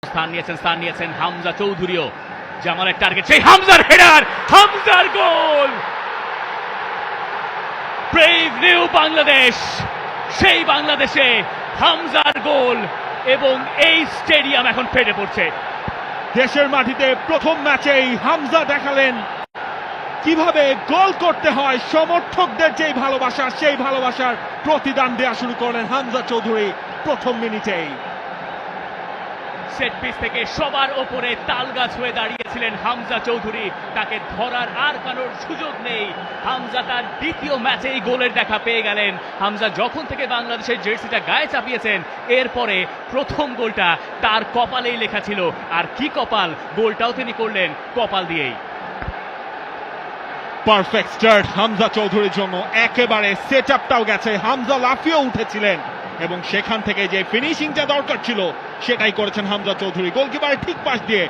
স্থান নিয়েছেন হামজা চৌধুরীও। জামালের টার্গেট, সেই হামজার হেডার, হামজার গোল। ব্রেভ নিউ বাংলাদেশ, সেই বাংলাদেশে হামজার গোল এবং এই স্টেডিয়াম এখন ফেটে পড়ছে। দেশের মাটিতে প্রথম ম্যাচেই হামজা দেখালেন কিভাবে গোল করতে হয়। সমর্থকদের যেই ভালোবাসা, সেই ভালোবাসার প্রতিদান দেওয়া শুরু করলেন হামজা চৌধুরী প্রথম মিনিটেই। সেট পিস থেকে সবার ওপরে তালগাছ হয়ে দাঁড়িয়েছিলেন হামজা চৌধুরী, তাকে ধরার আর কারোর সুযোগ নেই। হামজা তার দ্বিতীয় ম্যাচেই গোলের দেখা পেয়ে গেলেন। হামজা যখন থেকে বাংলাদেশের জার্সিটা গায়ে চাপিয়েছেন, এরপরে প্রথম গোলটা তার কপালেই লেখা ছিল। আর কি কপাল, গোলটাও তিনি করলেন কপাল দিয়েই। পারফেক্ট স্টার্ট হামজা চৌধুরীর জন্য, একেবারে সেট আপটাও গেছে। হামজা লাফিয়ে উঠেছিলেন এবং সেখান থেকে যে ফিনিশিংটা দরকার ছিল সেটাই করেছেন হামজা চৌধুরী। গোলকিপারের ঠিক পাশ দিয়ে